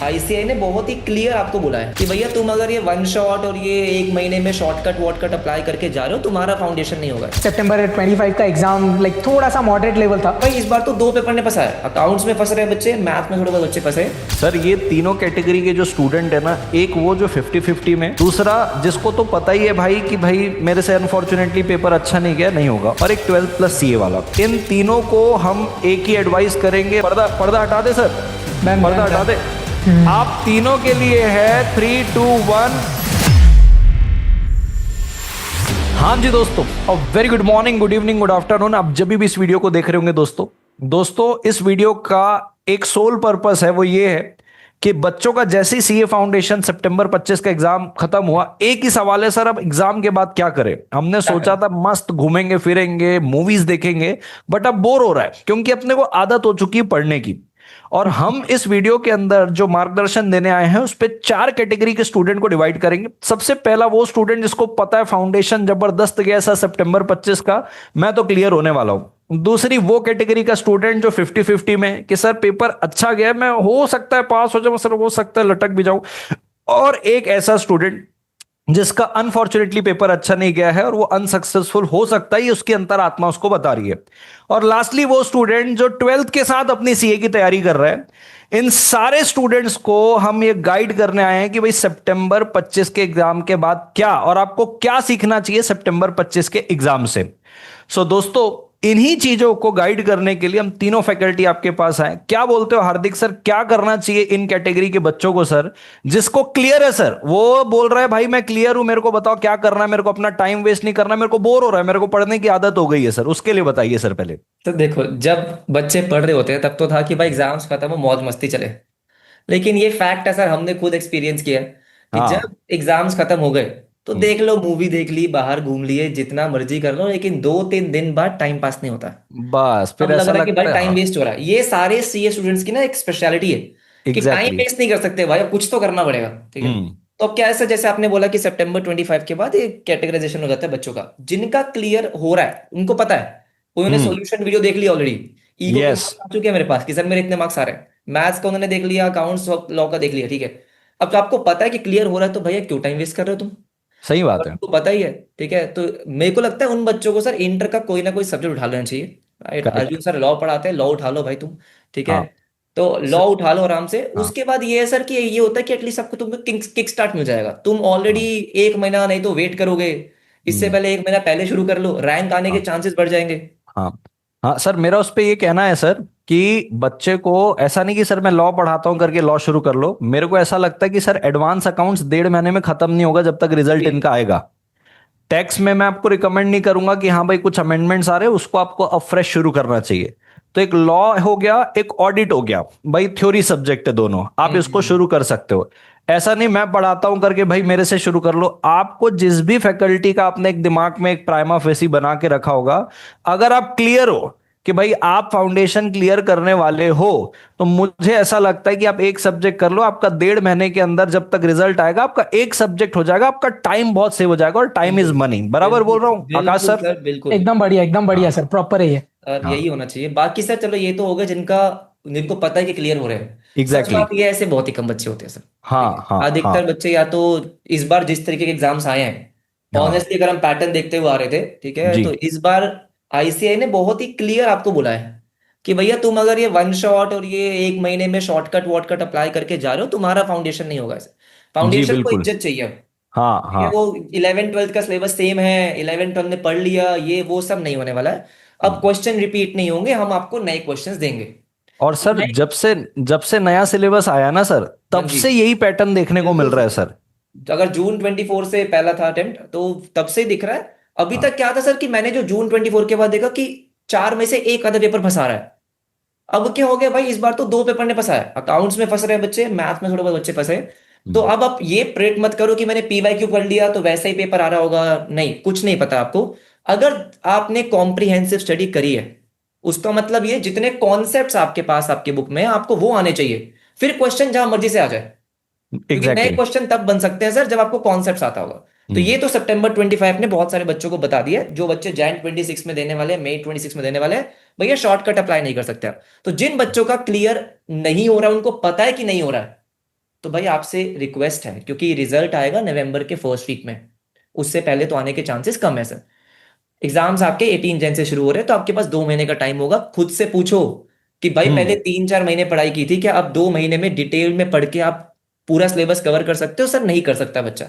ICI ने बहुत ही clear आपको बोला है कि भैया तुम अगर ये वन शॉट और ये एक महीने में शॉर्टकट वॉटकट अप्लाई करके जा रहे हो, तुम्हारा फाउंडेशन नहीं होगा। सितंबर 25 का एग्जाम लाइक थोड़ा सा मॉडरेट लेवल था। भाई इस बार तो दो पेपर ने फंसा है, अकाउंट्स में फंस रहे हैं बच्चे, मैथ में थोड़े बहुत बच्चे फंसे। सर ये तीनों कैटेगरी के जो स्टूडेंट है ना, एक वो जो 50-50 में, दूसरा जिसको तो पता ही है भाई कि भाई मेरे से अनफॉर्चुनेटली पेपर अच्छा नहीं गया, नहीं होगा, और एक 12th प्लस सीए वाला। इन तीनों को हम एक ही एडवाइस करेंगे, पर्दा हटा दे सर, पर्दा हटा दे। आप तीनों के लिए है 3, 2, 1। हाँ जी दोस्तों, very good morning, good evening, good afternoon. आप जब भी इस वीडियो को देख रहे होंगे दोस्तों इस वीडियो का एक सोल पर्पस है, वो ये है कि बच्चों का जैसे ही सीए फाउंडेशन सितंबर 25 का एग्जाम खत्म हुआ, एक ही सवाल है सर, अब एग्जाम के बाद क्या करें। हमने सोचा था मस्त घूमेंगे फिरेंगे, मूवीज देखेंगे, बट अब बोर हो रहा है क्योंकि अपने को आदत हो चुकी है पढ़ने की। और हम इस वीडियो के अंदर जो मार्गदर्शन देने आए हैं उस पे 4 कैटेगरी के स्टूडेंट को डिवाइड करेंगे। सबसे पहला वो स्टूडेंट जिसको पता है फाउंडेशन जबरदस्त गया सर सितंबर 25 का, मैं तो क्लियर होने वाला हूं। दूसरी वो कैटेगरी का स्टूडेंट जो 50-50 में कि सर पेपर अच्छा गया, मैं हो सकता है पास हो जाऊं, सर हो सकता है लटक भी जाऊं। और एक ऐसा स्टूडेंट जिसका अनफॉर्चुनेटली पेपर अच्छा नहीं गया है और वो अनसक्सेसफुल हो सकता है, उसकी अंतरात्मा उसको बता रही है। और लास्टली वो स्टूडेंट जो 12th के साथ अपनी सीए की तैयारी कर रहा है। इन सारे स्टूडेंट्स को हम ये गाइड करने आए हैं कि भाई सितंबर 25 के एग्जाम के बाद क्या और आपको क्या सीखना चाहिए सितंबर 25 के एग्जाम से। सो दोस्तों, इन्हीं चीजों को गाइड करने के लिए हम तीनों फैकल्टी आपके पास आए। क्या बोलते हो हार्दिक सर, क्या करना चाहिए इन कैटेगरी के बच्चों को सर? जिसको क्लियर है सर, वो बोल रहा है भाई मैं क्लियर हूं, मेरे को बताओ क्या करना है, मेरे को अपना टाइम वेस्ट नहीं करना, मेरे को बोर हो रहा है, मेरे को पढ़ने की आदत हो गई है सर, उसके लिए बताइए सर पहले। तो देखो, जब बच्चे पढ़ रहे होते हैं तब तो था कि भाई एग्जाम्स खत्म हो, मौज मस्ती चले। लेकिन ये फैक्ट है सर, हमने खुद एक्सपीरियंस किया है कि हाँ। जब एग्जाम्स खत्म हो गए तो हम्म, देख लो, मूवी देख ली, बाहर घूम लिए, जितना मर्जी कर लो, लेकिन 2-3 दिन बाद टाइम पास नहीं होता। बस अब फिर लग ऐसा रहा है कि भाई लगता है। टाइम हाँ, वेस्ट हो रहा है। ये सारे सीए स्टूडेंट्स की ना एक स्पेशलिटी है कि टाइम एग्जैक्टली। वेस्ट नहीं कर सकते भाई, अब कुछ तो करना पड़ेगा। ठीक है। हम्म। तो अब क्या है सर, जैसे आपने बोला कि सितंबर 25 के बाद एक कैटेगराइजेशन हो जाता है बच्चों का, जिनका क्लियर हो रहा है उनको पता है, उन्होंने हम्म। सॉल्यूशन वीडियो देख लिया ऑलरेडी। ईगो के यस। मार्क्स आ चुके हैं मेरे पास कि सर मेरे इतने मार्क्स आ रहे हैं, मैथ्स का उन्होंने देख लिया, अकाउंट्स लॉ का देख लिया। ठीक है। अब तो आपको पता है कि क्लियर हो रहा है, तो भैया क्यों टाइम वेस्ट कर रहे हो तुम? सही बात और है। तुमको पता ही है। ठीक है। तो मेरे को लगता है उन बच्चों को सर इंटर का कोई ना कोई सब्जेक्ट उठा लेना चाहिए। Right, correct. Arjun sir law पढ़ाते हैं, लॉ उठा लो भाई तुम। ठीक है। हाँ। तो स- लॉ उठा लो आराम से। हाँ। उसके बाद ये है सर कि ये होता है कि एटलीस्ट आपको तुमको किक स्टार्ट मिल जाएगा। तुम ऑलरेडी हाँ। एक महीना नहीं तो वेट करोगे, इससे हम्म। पहले एक महीना पहले शुरू कर लो, रैंक आने के हाँ। चांसेस बढ़ जाएंगे। हाँ। हाँ सर, मेरा उस पे ये कहना है सर कि बच्चे को ऐसा नहीं कि सर मैं लॉ पढ़ाता हूं करके लॉ शुरू कर लो। मेरे को ऐसा लगता है कि सर एडवांस अकाउंट्स 1.5 महीने में खत्म नहीं होगा जब तक रिजल्ट बिल्कुल। इनका आएगा। टैक्स में मैं आपको रिकमेंड नहीं करूंगा कि हाँ भाई कुछ अमेंडमेंट्स आ रहे हैं, उसको आपको अब फ्रेश शुरू करना चाहिए। तो एक लॉ हो गया, एक ऑडिट हो गया, भाई थ्योरी सब्जेक्ट है दोनों, आप इसको हम्म। शुरू कर सकते हो। ऐसा नहीं मैं पढ़ाता हूं करके भाई मेरे से शुरू कर लो। आपको जिस भी फैकल्टी का आपने एक दिमाग में एक प्राइमा फेसी बना के रखा होगा, अगर आप क्लियर हो कि भाई आप फाउंडेशन क्लियर करने वाले हो, तो मुझे ऐसा लगता है कि आप एक सब्जेक्ट कर लो। आपका 1.5 महीने के अंदर जब तक रिजल्ट आएगा, आपका एक सब्जेक्ट हो जाएगा, आपका टाइम बहुत सेव हो जाएगा, और टाइम इज बिल्कुल मनी। बराबर बिल्कुल बोल रहा हूँ आकाश बिल्कुल सर? सर, बिल्कुल। एकदम बढ़िया हाँ। सर, प्रॉपर है ये। और हाँ। यही होना चाहिए। बाकी सर चलो, ये तो हो गए जिनका, जिनको पता है कि क्लियर हो रहे हैं। सच एग्जैक्टली बात exactly. ये है, ऐसे बहुत ही कम बच्चे होते हैं सर। ठीक है। हाँ। हाँ। अधिकतर हाँ। बच्चे या तो इस बार जिस तरीके के एग्जाम्स आए हैं, हाँ ऑनेस्टली अगर हम पैटर्न देखते हुए आ रहे थे, ठीक है, जी। तो इस बार आईसीआई ने बहुत ही क्लियर आपको बोला है कि भैया तुम अगर ये वन शॉट और ये एक महीने में शॉर्टकट वॉटकट अप्लाई करके जा रहे हो, तुम्हारा फाउंडेशन नहीं होगा। जी फाउंडेशन को बिल्कुल। इज्जत चाहिए। हाँ। ठीक है। हाँ। वो 11 12 का सिलेबस सेम है, 11 12 ने पढ़ लिया, ये वो सब नहीं होने वाला है। अब हम्म। क्वेश्चन रिपीट नहीं होंगे, हम आपको नए क्वेश्चंस देंगे। और अब सर नए। जब से नया सिलेबस आया ना सर, हाँ तब जी। से यही पैटर्न देखने को मिल बिल्कुल रहा है सर। सर। अगर जून 24 से पहला था अटेम्प्ट, तो तब से ही दिख रहा है। अभी हाँ। तक क्या था सर कि मैंने जो जून 24 के बाद देखा कि 4 में से 1 आधा पेपर फंसा रहा है। अब क्या हो गया भाई, इस बार तो दो पेपर ने फंसा है, अकाउंट्स में फंस रहे हैं बच्चे, मैथ में थोड़े बहुत बच्चे फंसे। तो हम्म। अब आप ये प्रेट मत करो कि मैंने पीवाईक्यू पढ़ लिया तो वैसा ही पेपर आ रहा होगा। नहीं, कुछ नहीं पता आपको। अगर आपने कॉम्प्रिहेंसिव स्टडी करी है, उसका मतलब ये जितने कॉन्सेप्ट्स आपके पास आपके बुक में हैं, आपको वो आने चाहिए। फिर क्वेश्चन जहां मर्जी से आ जाए, क्योंकि नए एग्जैक्टली। क्वेश्चन तब बन सकते हैं सर जब आपको कॉन्सेप्ट्स आता होगा। तो हम्म। ये तो सितंबर 25 ने बहुत सारे बच्चों को बता दिया है। जो बच्चे जैन 26 में देने वाले हैं, मई 26 में देने वाले हैं, भैया शॉर्टकट अप्लाई नहीं कर सकते आप। तो जिन बच्चों का क्लियर नहीं हो रहा है, उनको पता है कि नहीं हो रहा है, तो भाई आपसे रिक्वेस्ट है, क्योंकि रिजल्ट आएगा नवंबर के फर्स्ट वीक में, उससे पहले तो आने के चांसेस कम है सर। एग्जाम्स आपके 18 जन से शुरू हो रहे हैं, तो आपके पास 2 महीने का टाइम होगा। खुद से पूछो कि भाई पहले हम्म। 3-4 महीने पढ़ाई की थी, क्या अब 2 महीने में डिटेल में पढ़ के आप पूरा सिलेबस कवर कर सकते हो? सर नहीं कर सकता बच्चा।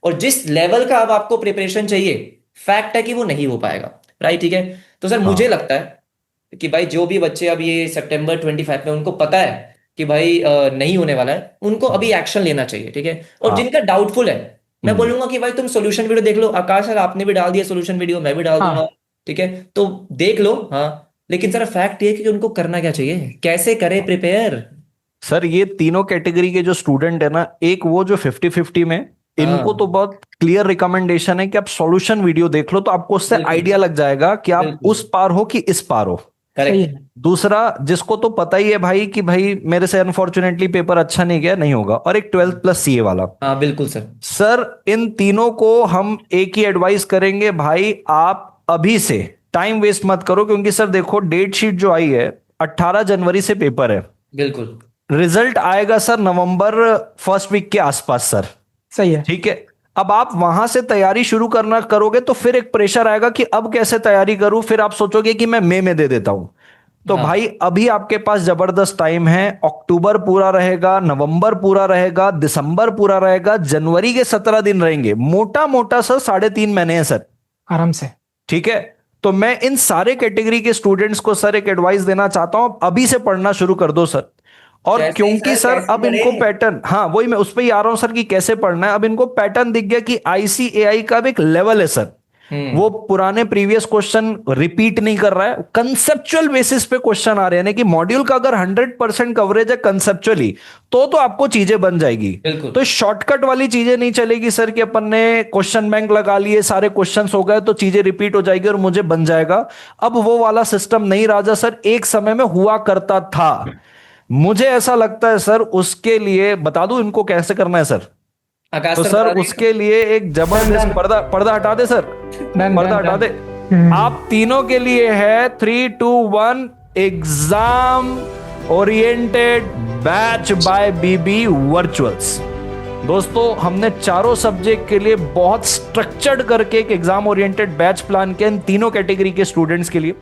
और जिस लेवल का अब आपको प्रिपरेशन चाहिए, फैक्ट है कि वो नहीं हो पाएगा। राइट, ठीक है। तो सर मुझे हाँ। लगता है कि भाई जो भी बच्चे अब ये सितंबर 25 में उनको पता है कि भाई नहीं होने वाला है, उनको अभी हम्म। एक्शन लेना चाहिए, ठीक है। और हाँ। जिनका डाउटफुल है, मैं हम्म। बोलूंगा कि भाई तुम सोल्यूशन वीडियो देख लो। आकाश सर आपने भी डाल दिया सोल्यूशन वीडियो, मैं भी डाल दूंगा, हाँ ठीक है। तो देख लो, हाँ। लेकिन सर फैक्ट ये है कि उनको करना क्या चाहिए, कैसे करे प्रिपेयर। सर ये तीनों कैटेगरी के जो स्टूडेंट है ना, एक वो जो 50-50 में, इनको तो हाँ बहुत क्लियर रिकमेंडेशन है कि आप सॉल्यूशन वीडियो देख लो, तो आपको उससे बिल्कुल आइडिया लग जाएगा कि आप बिल्कुल। उस पार हो कि इस पार हो। सही करेक्ट। है। दूसरा, जिसको तो पता ही है भाई कि भाई मेरे से अनफॉर्चुनेटली पेपर अच्छा नहीं गया, नहीं होगा, और एक 12+CA वाला। हाँ बिल्कुल सर। सर इन तीनों को हम एक ही एडवाइस करेंगे, भाई आप अभी से टाइम वेस्ट मत करो, क्योंकि सर देखो डेट शीट जो आई है, 18 जनवरी से पेपर है। बिल्कुल रिजल्ट आएगा सर नवंबर फर्स्ट वीक के आसपास सर। सही है। ठीक है। अब आप वहां से तैयारी शुरू करना करोगे तो फिर एक प्रेशर आएगा कि अब कैसे तैयारी करूं, फिर आप सोचोगे कि मैं मई में दे देता हूं। तो हाँ। भाई अभी आपके पास जबरदस्त टाइम है। अक्टूबर पूरा रहेगा, नवंबर पूरा रहेगा, दिसंबर पूरा रहेगा, जनवरी के 17 दिन रहेंगे, मोटा मोटा सर 3.5 महीने हैं सर। आराम से। ठीक है। तो मैं इन सारे कैटेगरी के स्टूडेंट्स को सर एक एडवाइस देना चाहता हूं, अभी से पढ़ना शुरू कर दो सर। और कैसे ही क्योंकि सर, सर कैसे अब करे। इनको पैटर्न, हाँ वही मैं उस पर ही आ रहा हूं सर कि कैसे पढ़ना है। अब इनको पैटर्न दिख गया कि आईसीएआई का भी एक लेवल है सर। वो हम्म। पुराने प्रीवियस क्वेश्चन रिपीट नहीं कर रहा है, कंसेप्चुअल बेसिस पे क्वेश्चन आ रहे हैं, यानी कि मॉड्यूल का अगर 100% कवरेज है कंसेप्चुअली, तो आपको चीजें बन जाएगी। बिल्कुल तो शॉर्टकट वाली चीजें नहीं चलेगी सर कि अपन ने क्वेश्चन बैंक लगा लिए, सारे क्वेश्चंस हो गए तो चीजें रिपीट हो जाएगी और मुझे बन जाएगा। अब वो वाला सिस्टम नहीं राजा सर, एक समय में हुआ करता था। मुझे ऐसा लगता है सर, उसके लिए बता दूं इनको कैसे करना है सर। आकाश तो सर सर बता देंगे। उसके लिए एक डन जबरदस्त डन पर्दा पर्दा हटा दे सर, डन पर्दा डन हटा डन। दे। आप तीनों के लिए है 3-2-1 एग्जाम ओरिएंटेड बैच बाय बीबी वर्चुअल्स। दोस्तों हमने चारों सब्जेक्ट के लिए बहुत स्ट्रक्चर्ड करके एक एग्जाम ओरिएंटेड बैच प्लान किया इन तीनों कैटेगरी के स्टूडेंट्स के लिए।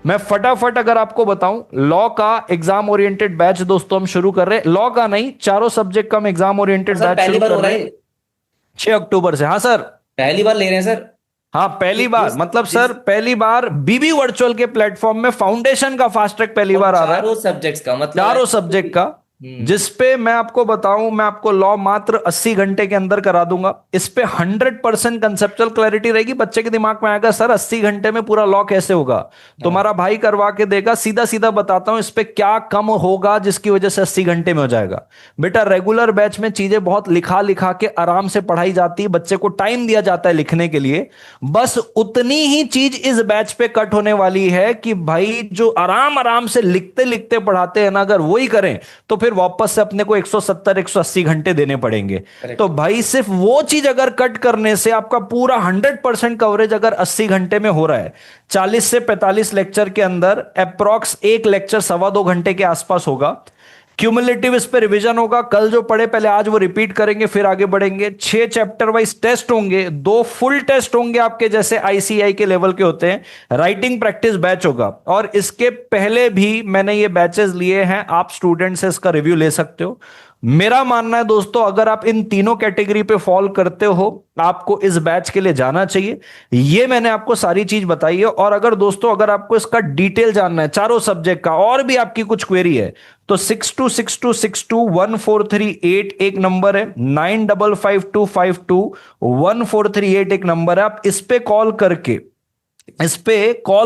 मैं फटाफट अगर आपको बताऊं, लॉ का एग्जाम ओरिएंटेड बैच दोस्तों हम शुरू कर रहे हैं। लॉ का नहीं, चारों सब्जेक्ट का हम एग्जाम और ओरिएंटेड सर बैच पहली शुरू बार कर हो रहा रहे हैं है? 6 अक्टूबर से। हाँ सर। पहली बार ले रहे हैं सर? हाँ पहली बार, जिस मतलब जिस सर पहली बार बीबी वर्चुअल के प्लेटफॉर्म में फाउंडेशन का फास्ट ट्रैक पहली और बार आ रहा है, चारों सब्जेक्ट्स का मतलब चारों ऐसा सब्जेक्ट का। हम्म। जिसपे मैं आपको बताऊं, मैं आपको लॉ मात्र 80 घंटे के अंदर करा दूंगा। इस पे 100% कंसेप्चुअल क्लैरिटी रहेगी। बच्चे के दिमाग में आएगा सर 80 घंटे में पूरा लॉ कैसे होगा। हाँ तुम्हारा भाई करवा के देगा, सीधा सीधा बताता हूं इस पे क्या कम होगा जिसकी वजह से 80 घंटे में हो जाएगा। बेटा रेगुलर बैच में चीजें बहुत लिखा लिखा के आराम से पढ़ाई जाती है, बच्चे को टाइम दिया जाता है लिखने के लिए। बस उतनी ही चीज इस बैच पे कट होने वाली है कि भाई जो आराम आराम से लिखते लिखते पढ़ाते हैं ना, अगर वही करें तो फिर वापस से अपने को 170-180 घंटे देने पड़ेंगे। तो करेक्ट। भाई सिर्फ वो चीज अगर कट करने से आपका पूरा 100% कवरेज अगर 80 घंटे में हो रहा है, 40 से 45 लेक्चर के अंदर अप्रोक्स एक लेक्चर 2.25 घंटे के आसपास होगा। क्यूमुलेटिव इस पे रिवीजन होगा, कल जो पढ़े पहले आज वो रिपीट करेंगे, फिर आगे बढ़ेंगे। 6 चैप्टर वाइज टेस्ट होंगे, 2 फुल टेस्ट होंगे आपके जैसे आईसीआई के लेवल के होते हैं। राइटिंग प्रैक्टिस बैच होगा, और इसके पहले भी मैंने ये बैचेस लिए हैं, आप स्टूडेंट से इसका रिव्यू ले सकते हो। मेरा मानना है दोस्तों, अगर आप इन तीनों कैटेगरी पे फॉल करते हो, आपको इस बैच के लिए जाना चाहिए। ये मैंने आपको सारी चीज बताई है। और अगर दोस्तों अगर आपको इसका डिटेल जानना है चारों सब्जेक्ट का, और भी आपकी कुछ क्वेरी है, तो 6262621438 एक नंबर है, 9552521438 एक नंबर है। आप इस पे कॉल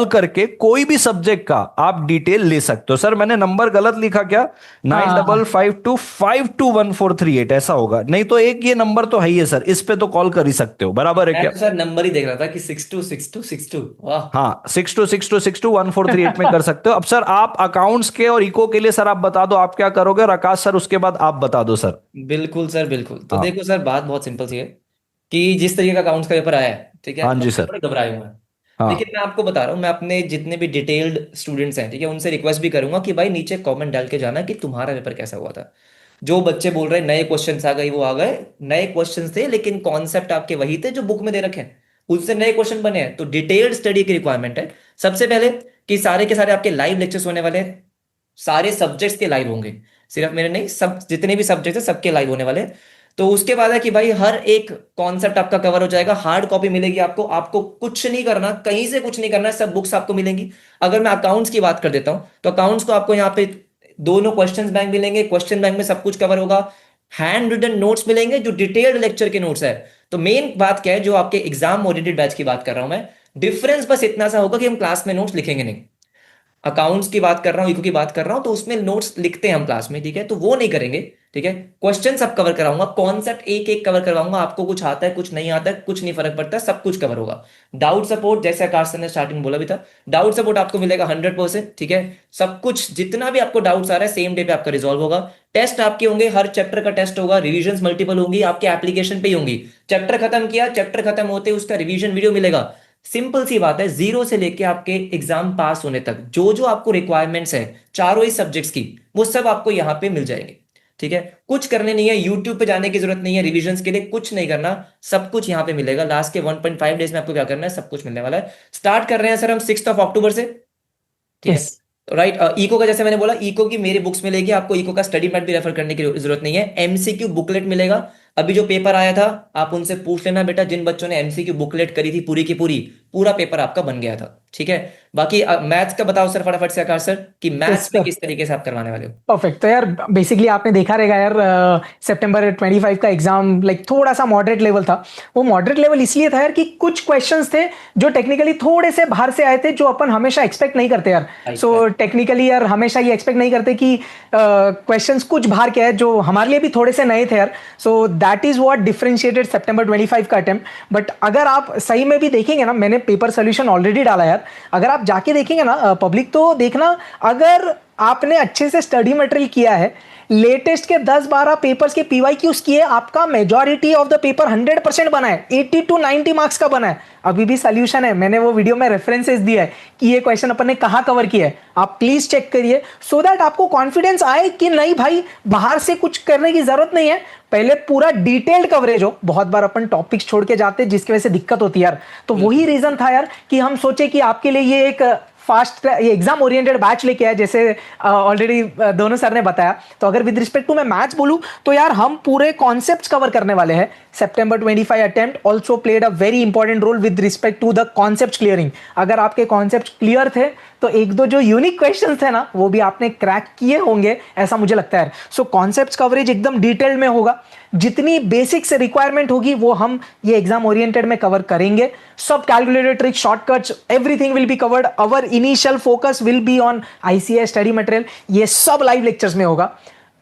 करके कोई भी सब्जेक्ट का आप डिटेल ले सकते हो। सर मैंने नंबर गलत लिखा क्या? हाँ हाँ हाँ। 9552521438 ऐसा होगा, नहीं तो एक ये नंबर तो है ही है सर, इस पे तो कॉल कर ही सकते हो, बराबर है मैं क्या? तो सर नंबर ही देख रहा था कि 626262। वाह। हाँ 6262621438 में कर सकते हो। अब सर आप अकाउंट्स के और इको के लिए सर आप बता दो आप क्या करोगे, और आकाश सर उसके बाद आप बता दो सर। बिल्कुल सर बिल्कुल। तो हाँ। देखो सर, बात बहुत सिंपल सी है कि जिस तरीके का अकाउंट्स का पेपर आया है, ठीक है, हाँ जी बच्चे सर। थोड़े घबराए हुए हैं। लेकिन हाँ। मैं आपको बता रहा हूँ, मैं अपने जितने भी डिटेल्ड स्टूडेंट्स हैं, ठीक है, उनसे रिक्वेस्ट भी करूंगा कि भाई नीचे कमेंट डाल के जाना कि तुम्हारा पेपर कैसा हुआ था। जो बच्चे बोल रहे हैं नए क्वेश्चंस आ गए, वो आ गए, नए क्वेश्चंस थे लेकिन कॉन्सेप्ट आपके वही थे जो बुक में दे रखे हैं, उससे नए क्वेश्चन बने हैं। तो डिटेल्ड स्टडी की रिक्वायरमेंट है सबसे पहले, कि सारे के सारे आपके लाइव लेक्चर्स होने वाले हैं, सारे सब्जेक्ट्स के लाइव होंगे, सिर्फ मेरे नहीं, सब जितने भी सब्जेक्ट है सबके लाइव होने वाले हैं। तो उसके बाद है कि भाई हर एक कॉन्सेप्ट आपका कवर हो जाएगा, हार्ड कॉपी मिलेगी आपको, आपको कुछ नहीं करना, कहीं से कुछ नहीं करना, सब बुक्स आपको मिलेंगी। अगर मैं अकाउंट्स की बात कर देता हूं तो अकाउंट्स को आपको यहाँ पे दोनों क्वेश्चन बैंक मिलेंगे, क्वेश्चन बैंक में सब कुछ कवर होगा, हैंड रिटन नोट्स मिलेंगे जो डिटेल्ड लेक्चर के नोट्स है। तो मेन बात क्या है, जो आपके एग्जाम ओरिएंटेड बैच की बात कर रहा हूं मैं, डिफरेंस बस इतना सा होगा कि हम क्लास में नोट्स लिखेंगे नहीं। अकाउंट्स की बात कर रहा हूँ, इको की बात कर रहा हूँ, तो उसमें नोट्स लिखते हैं हम क्लास में, ठीक है, तो वो नहीं करेंगे। ठीक है, क्वेश्चन सब कवर कराऊंगा, कॉन्सेप्ट एक एक कवर करवाऊंगा, आपको कुछ आता है कुछ नहीं आता है कुछ नहीं फर्क पड़ता, सब कुछ कवर होगा। डाउट सपोर्ट, जैसे आकाश सर ने स्टार्टिंग में बोला भी था, डाउट सपोर्ट आपको मिलेगा 100%। ठीक है, सब कुछ जितना भी आपको डाउट्स आ रहा है सेम डे पे आपका रिजॉल्व होगा। टेस्ट आपके होंगे, हर चैप्टर का टेस्ट होगा, रिविजन मल्टीपल होंगी, आपके एप्लीकेशन पे ही होंगी। चैप्टर खत्म किया, चैप्टर खत्म होते उसका रिवीजन वीडियो मिलेगा। सिंपल सी बात है, जीरो से लेके आपके एग्जाम पास होने तक जो जो आपको रिक्वायरमेंट्स है चारों ही सब्जेक्ट्स की, वो सब आपको यहाँ पे मिल जाएंगे। ठीक है, कुछ करने नहीं है, यूट्यूब पे जाने की जरूरत नहीं है, रिविजन्स के लिए कुछ नहीं करना, सब कुछ यहाँ पे मिलेगा। लास्ट के 1.5 डेज में आपको क्या करना है, सब कुछ मिलने वाला है। स्टार्ट कर रहे हैं सर हम 6 अक्टूबर से। ठीक है, यस। राइट। इको का जैसे मैंने बोला, इको की मेरी बुक्स मिलेगी आपको, इको का स्टडी मैट भी रेफर करने की जरूरत नहीं है, एमसीक्यू बुकलेट मिलेगा। अभी जो पेपर आया था आप उनसे पूछ लेना बेटा, जिन बच्चों ने एमसीक्यू बुकलेट करी थी पूरी की पूरी, पूरा पेपर आपका बन गया था। ठीक है, बाकी मैथ्स का बताओ सर फटाफट से आकाश सर, कि यस मैथ्स में सर। किस तरीके से आप करवाने वाले हो। परफेक्ट। तो यार बेसिकली आपने देखा रहेगा यार, सितंबर 25 का एग्जाम लाइक थोड़ा सा मॉडरेट लेवल था। वो मॉडरेट लेवल इसलिए था यार कि कुछ क्वेश्चंस थे जो टेक्निकली थोड़े से बाहर से आए थे, जो अपन हमेशा एक्सपेक्ट नहीं करते यार। Right so right. टेक्निकली यार हमेशा ये एक्सपेक्ट नहीं करते कि क्वेश्चंस कुछ बाहर के आए, जो हमारे लिए भी थोड़े से नए थे यार। So that is what differentiated सितंबर 25 का अटेम्प्ट। बट अगर आप सही में भी देखेंगे ना, मैंने पेपर सोल्यूशन ऑलरेडी डाला यार, अगर आप जाके देखेंगे ना पब्लिक, तो देखना, अगर आपने अच्छे से स्टडी मटेरियल किया है, लेटेस्ट के 10-12 पेपर्स के पीवाईक्यूज किए, आपका मेजॉरिटी ऑफ द पेपर 100% बना है, 80 to 90 मार्क्स का बना है। अभी भी सोल्यूशन है, मैंने वो वीडियो में रेफरेंसेस दिया है कि ये क्वेश्चन अपन ने कहां कवर किया है, आप प्लीज चेक करिए, सो दैट आपको कॉन्फिडेंस आए कि नहीं भाई बाहर से कुछ करने की जरूरत नहीं है, पहले पूरा डिटेल्ड कवरेज हो। बहुत बार अपन टॉपिक्स छोड़ के जाते हैं जिसकी वजह से दिक्कत होती है यार। तो वही रीजन था यार कि हम सोचे कि आपके लिए ये एक फास्ट ये एग्जाम ओरिएंटेड बैच लेके आया, जैसे ऑलरेडी दोनों सर ने बताया। तो अगर विद रिस्पेक्ट टू मैं मैथ्स बोलूं तो यार हम पूरे कॉन्सेप्ट्स कवर करने वाले हैं। सितंबर 25 attempt also played a very important role with respect to the concept clearing. अगर आपके कॉन्सेप्ट क्लियर थे तो एक दो जो यूनिक क्वेश्चन थे ना, वो भी आपने क्रैक किए होंगे, ऐसा मुझे लगता है। सो कॉन्सेप्ट कवरेज एकदम डिटेल्ड में होगा, जितनी बेसिक से रिक्वायरमेंट होगी वो हम ये एग्जाम ओरिएंटेड में कवर करेंगे। सब calculator trick, shortcuts, everything will be covered. Our initial focus will be on ICS study material, ये सब लाइव लेक्चर्स में होगा।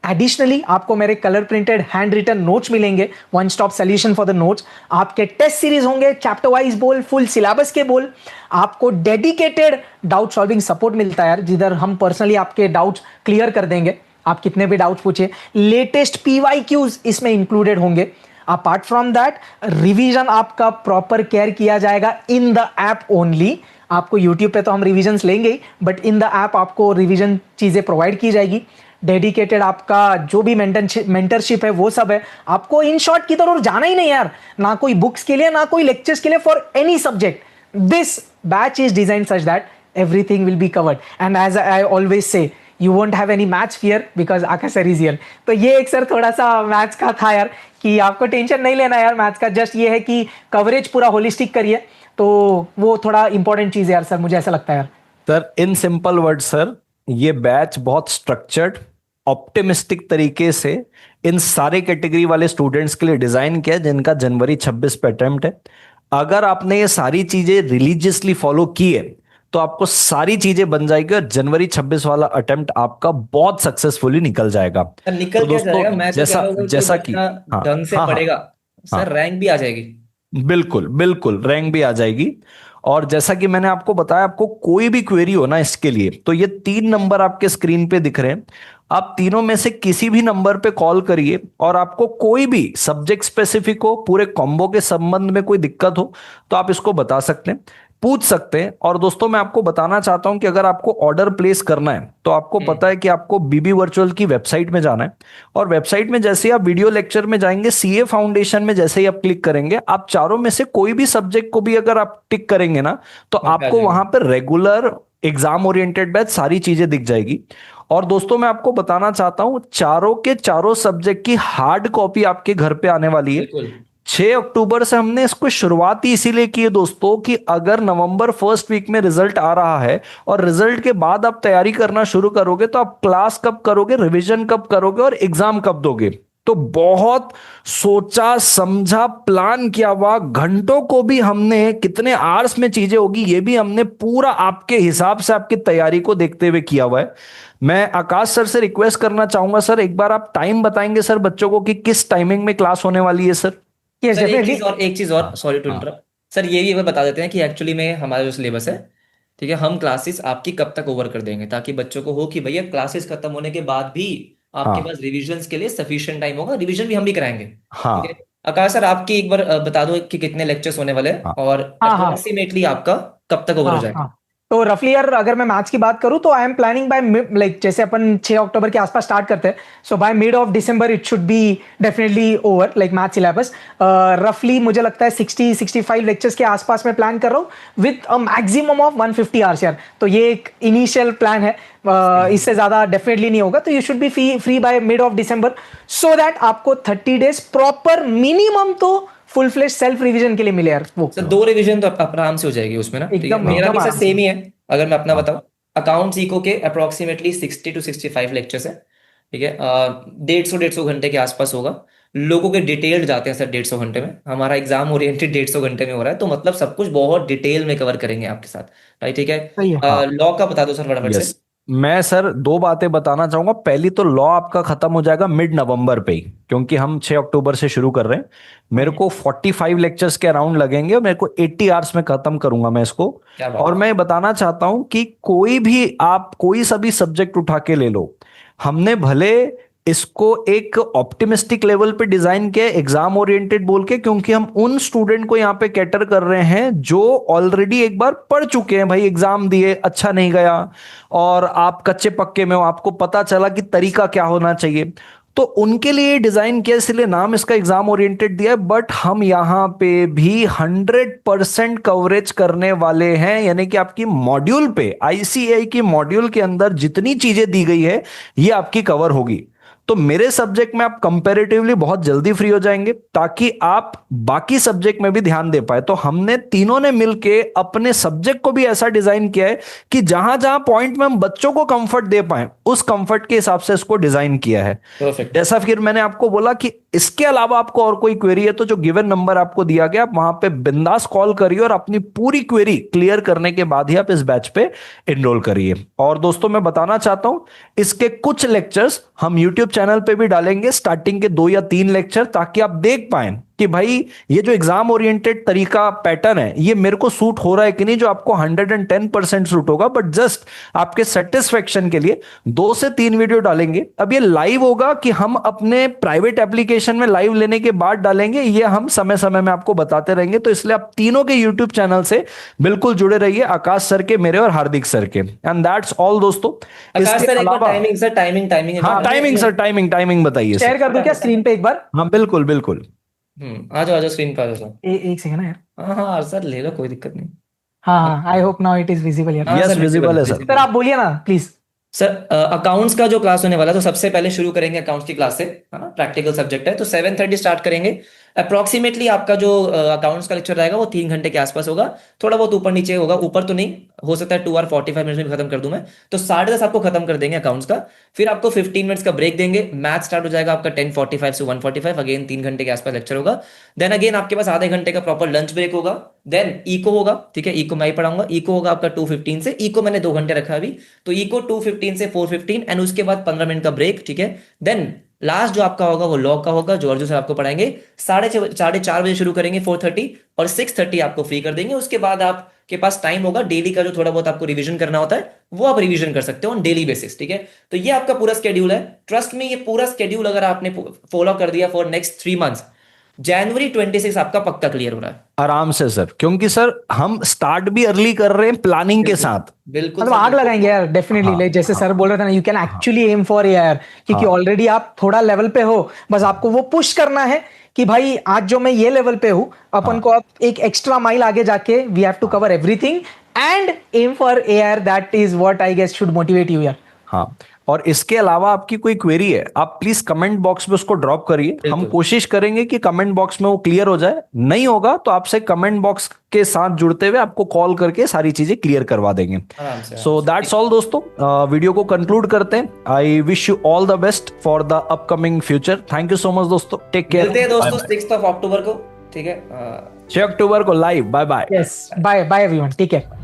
एडिशनली आपको मेरे colour printed hand written notes मिलेंगे, one stop solution for the notes. आपके टेस्ट सीरीज होंगे, chapter wise बोल, फुल सिलेबस के बोल। आपको डेडिकेटेड डाउट सॉल्विंग सपोर्ट मिलता है यार, जिधर हम पर्सनली आपके डाउट्स क्लियर कर देंगे। आप कितने भी डाउट्स पूछिए, लेटेस्ट पीवाईक्यूज इसमें इंक्लूडेड होंगे। अपार्ट फ्रॉम दैट रिवीजन आपका प्रॉपर केयर किया जाएगा इन द ऐप ओनली। आपको यूट्यूब पे तो हम रिवीजन लेंगे ही, बट इन द ऐप आपको रिवीजन चीजें प्रोवाइड की जाएगी। डेडिकेटेड आपका जो भी मेंटरशिप है वो सब है। आपको इन शॉर्ट की तरफ जाना ही नहीं यार, ना कोई बुक्स के लिए ना कोई लेक्चर्स के लिए, for any subject this batch is design such that everything will be covered. And as I always say, you won't have any maths fear because Akash sir is here. तो ये एक sir थोड़ा सा maths का था यार, कि आपको टेंशन नहीं लेना यार मैथ्स का, जस्ट ये है कि कवरेज पूरा होलिस्टिक करिए, तो वो थोड़ा इंपॉर्टेंट चीज है यार सर, मुझे ऐसा लगता है यार। Sir in simple word sir, ये बैच बहुत स्ट्रक्चर्ड ऑप्टिमिस्टिक तरीके से इन सारे कैटेगरी वाले स्टूडेंट्स के लिए डिजाइन किया जिनका जनवरी 26 पे अटेम्प्ट है। अगर आपने ये सारी चीजें रिलीजियसली फॉलो की है तो आपको सारी चीजें बन जाएगी और जनवरी 26 वाला अटेम्प्ट आपका बहुत सक्सेसफुली निकल जाएगा। सर निकल तो क्या जाएगा, दोस्तों मैं तो कह जैसा रहा हूँ कि जैसा कि बच्चा हाँ ढंग से हाँ हाँ पढ़ेगा हाँ सर, रैंक भी आ जाएगी। बिल्कुल बिल्कुल रैंक भी आ जाएगी। और जैसा कि मैंने आपको बताया, आपको कोई भी क्वेरी हो ना इसके लिए, तो ये 3 नंबर आपके स्क्रीन पे दिख रहे हैं, आप तीनों में से किसी भी नंबर पे कॉल करिए। और आपको कोई भी सब्जेक्ट स्पेसिफिक हो, पूरे कॉम्बो के संबंध में कोई दिक्कत हो, तो आप इसको बता सकते हैं। पूछ सकते हैं। और दोस्तों मैं आपको बताना चाहता हूं कि अगर आपको ऑर्डर प्लेस करना है तो आपको पता है कि आपको बीबी वर्चुअल की वेबसाइट में जाना है, और वेबसाइट में जैसे ही आप वीडियो लेक्चर में जाएंगे, सीए फाउंडेशन में जैसे ही आप क्लिक करेंगे, आप चारों में से कोई भी सब्जेक्ट को भी अगर आप टिक करेंगे ना, तो वहाँ पे आ आपको जाएगा। वहां पर रेगुलर एग्जाम ओरिएंटेड बैच सारी चीजें दिख जाएगी। और दोस्तों मैं आपको बताना चाहता हूं, चारों के चारों सब्जेक्ट की हार्ड कॉपी आपके घर पे आने वाली है। बिल्कुल। 6 अक्टूबर से हमने इसको शुरुआत ही इसीलिए की है दोस्तों, कि अगर नवंबर फर्स्ट वीक में रिजल्ट आ रहा है और रिजल्ट के बाद आप तैयारी करना शुरू करोगे, तो आप क्लास कब करोगे, रिवीजन कब करोगे और एग्जाम कब दोगे। तो बहुत सोचा समझा प्लान किया हुआ, घंटों को भी हमने, कितने आवर्स में चीजें होगी ये भी हमने पूरा आपके हिसाब से आपकी तैयारी को देखते हुए किया हुआ है। मैं आकाश सर से रिक्वेस्ट करना चाहूंगा, सर एक बार आप टाइम बताएंगे सर बच्चों को कि किस टाइमिंग में क्लास होने वाली है सर। Yes sir definitely. एक चीज और, हाँ सॉरी टू हाँ इंटरप्ट सर, ये भी एक बार बता देते हैं कि एक्चुअली में हमारा जो सिलेबस है, ठीक है, हम क्लासेस आपकी कब तक ओवर कर देंगे, ताकि बच्चों को हो कि भैया क्लासेस खत्म होने के बाद भी आपके हाँ पास रिविजन्स के लिए सफिशिएंट टाइम होगा, रिवीजन भी हम भी कराएंगे, ठीक है। हाँ आकाश सर, आपकी एक बार बता दो कि कितने लेक्चर्स होने वाले हैं हाँ और हाँ हाँ अप्रोक्सीमेटली आपका कब तक ओवर हो हाँ जाएगा। हाँ। तो रफली यार अगर मैं मैथ्स की बात करूं तो I am planning by like जैसे अपन 6 अक्टूबर के आसपास स्टार्ट करते हैं, so by mid of December it should be definitely over like math syllabus. रफली मुझे लगता है 60-65 लेक्चर्स के आसपास मैं प्लान कर रहा हूं with a maximum of 150 hours यार। तो ये एक इनिशियल प्लान है, इससे ज्यादा डेफिनेटली नहीं होगा। तो you should be free bye mid of December, so that आपको 30 डेज प्रॉपर मिनिमम तो फुल फ्लेश सेल्फ रिवीजन के लिए मिले यार वो। सर 2 रिवीजन तो आराम से हो जाएगी उसमें ना, ठीक है। एकदम मेरा एकदम भी सर आराम से। सेम ही है, अगर मैं अपना हाँ बताऊं। अकाउंट्स इको के अप्रोक्सीमेटली 60 to 65 लेक्चर्स है, ठीक है। 150 घंटे के आसपास होगा। लोगों के डिटेल्ड जाते हैं सर 150 घंटे में, हमारा एग्जाम ओरिएंटेड 150 घंटे में हो रहा है, तो मतलब सब कुछ बहुत डिटेल में कवर करेंगे आपके साथ, राइट, ठीक है। सही है। हाँ। लॉ का बता दो सर फटाफट से। यस, मैं सर दो बातें बताना चाहूंगा। पहली तो लॉ आपका खत्म हो जाएगा मिड नवंबर पे ही, क्योंकि हम 6 अक्टूबर से शुरू कर रहे हैं। मेरे को 45 लेक्चर्स के अराउंड लगेंगे और मेरे को 80 आवर्स में खत्म करूंगा मैं इसको। क्या बात और है। मैं बताना चाहता हूं कि कोई भी आप कोई सा भी सब्जेक्ट उठा के ले लो, हमने भले इसको एक ऑप्टिमिस्टिक लेवल पे डिजाइन किया एग्जाम ओरिएंटेड बोल के, क्योंकि हम उन स्टूडेंट को यहां पे कैटर कर रहे हैं जो ऑलरेडी एक बार पढ़ चुके हैं, भाई एग्जाम दिए अच्छा नहीं गया और आप कच्चे पक्के में हो, आपको पता चला कि तरीका क्या होना चाहिए, तो उनके लिए डिजाइन किया, इसलिए नाम इसका एग्जाम ओरिएंटेड दिया है। बट हम यहां पे भी 100% कवरेज करने वाले हैं, यानी कि आपकी मॉड्यूल पे, आईसीएआई की मॉड्यूल के अंदर जितनी चीजें दी गई है ये आपकी कवर होगी। तो मेरे सब्जेक्ट में आप कंपैरेटिवली बहुत जल्दी फ्री हो जाएंगे, ताकि आप बाकी सब्जेक्ट में भी ध्यान दे पाए। तो हमने तीनों ने मिलके अपने सब्जेक्ट को भी ऐसा डिजाइन किया है कि जहां जहां पॉइंट में हम बच्चों को कंफर्ट दे पाए, उस कंफर्ट के हिसाब से इसको डिजाइन किया है। परफेक्ट। जैसा फिर मैंने आपको बोला कि इसके अलावा आपको और कोई क्वेरी है तो जो गिवन नंबर आपको दिया गया, आप वहां पे बिंदास कॉल करिए और अपनी पूरी क्वेरी क्लियर करने के बाद ही आप इस बैच पे एनरोल करिए। और दोस्तों मैं बताना चाहता हूं, इसके कुछ लेक्चर्स हम यूट्यूब चैनल पे भी डालेंगे, स्टार्टिंग के 2 या 3 लेक्चर, ताकि आप देख पाएं कि भाई ये जो एग्जाम ओरिएंटेड तरीका पैटर्न है ये मेरे को सूट हो रहा है कि नहीं, जो आपको 110% सूट होगा। बट जस्ट आपके सेटिस्फेक्शन के लिए 2 से 3 वीडियो डालेंगे। अब ये लाइव होगा कि हम अपने प्राइवेट एप्लीकेशन में लाइव लेने के बाद डालेंगे, ये हम समय समय में आपको बताते रहेंगे। तो इसलिए आप तीनों के यूट्यूब चैनल से बिल्कुल जुड़े रहिए, आकाश सर के, मेरे और हार्दिक सर के। एंड दैट्स ऑल दोस्तों। आकाश इसके सर एक बार अलावा टाइमिंग सर, टाइमिंग एक हाँ, बार। टाइमिंग सर, टाइमिंग बताइए शेयर सर। कर दूं क्या स्क्रीन पे एक बार? हाँ बिल्कुल बिल्कुल। आ जाओ स्क्रीन पे आ जाओ सर। एक सेकंड ना यार। हाँ हाँ सर, ले लो, कोई दिक्कत नहीं। हाँ हाँ हाँ, I hope now it is visible यार। हाँ यस सर, विजिबल है सर। Sir visible. आप बोलिए ना प्लीज। सर अकाउंट्स का जो क्लास होने वाला है, तो सबसे पहले शुरू करेंगे अकाउंट्स की क्लास से, है ना, प्रैक्टिकल सब्जेक्ट है, तो 7:30 स्टार्ट करेंगे। अप्रोक्सीमेटली आपका जो अकाउंट्स का लेक्चर रहेगा वो 3 घंटे के आसपास होगा, थोड़ा बहुत ऊपर नीचे होगा, ऊपर तो नहीं, हो सकता है 2 और 45 मिनट में खत्म कर दूं मैं, तो 10:30 आपको खत्म कर देंगे अकाउंट्स का। फिर आपको 15 मिनट्स का ब्रेक देंगे, मैथ स्टार्ट हो जाएगा आपका 10:45 से 1:45, अगेन 3 घंटे के आसपास लेक्चर होगा। देन अगेन आपके पास आधे घंटे का प्रॉपर लंच ब्रेक होगा। देन इको होगा, ठीक है, इको मैं ही पढ़ाऊंगा। इको होगा आपका 2:15 से, इको मैंने 2 घंटे रखा अभी, तो इको 2:15 से 4:15, एंड उसके बाद 15 मिनट का ब्रेक, ठीक है। देन लास्ट जो आपका होगा वो लॉ का होगा, जो अर्जुन सर आपको पढ़ाएंगे। 4:30 बजे शुरू करेंगे, 4:30, और 6:30 आपको फ्री कर देंगे। उसके बाद आपके पास टाइम होगा डेली का, जो थोड़ा बहुत आपको रिवीजन करना होता है वो आप रिवीजन कर सकते हो ऑन डेली बेसिस, ठीक है। तो ये आपका पूरा स्केड्यूल है। ट्रस्ट में ये पूरा स्केड्यूल अगर आपने फॉलो कर दिया फॉर नेक्स्ट 3 मंथ्स, जनवरी 26 आपका पक्का क्लियर हो रहा है। आराम से सर, क्योंकि सर हम स्टार्ट भी अर्ली कर रहे हैं प्लानिंग के साथ। बिल्कुल मतलब सर, आग बिल्कुल। लगाएंगे यार डेफिनेटली, हाँ, लाइक जैसे हाँ, सर बोल रहे थे ना, you can actually aim for यार, क्योंकि हाँ। ऑलरेडी आप थोड़ा लेवल पे हो, बस आपको वो पुश करना है कि भाई आज जो मैं ये लेवल पे हूं, अपन हाँ। को अब एक एक्स्ट्रा माइल आगे जाके we have to cover everything and aim for AIR. That is what I guess should motivate you यार। हाँ, और इसके अलावा आपकी कोई क्वेरी है, आप प्लीज कमेंट बॉक्स में उसको ड्रॉप करिए। हम बिल्कुल। कोशिश करेंगे कि कमेंट बॉक्स में वो क्लियर हो जाए। नहीं होगा तो आपसे कमेंट बॉक्स के साथ जुड़ते हुए आपको कॉल करके सारी चीजें क्लियर करवा देंगे। आराम से, सो दैट्स ऑल दोस्तों, वीडियो को कंक्लूड करते हैं। I wish you all the best for the upcoming future. Thank you so much दोस्तों, टेक केयर। मिलते हैं दोस्तों 6 अक्टूबर को, ठीक है। 6 अक्टूबर को live. Bye bye. Yes, bye bye everyone, take care.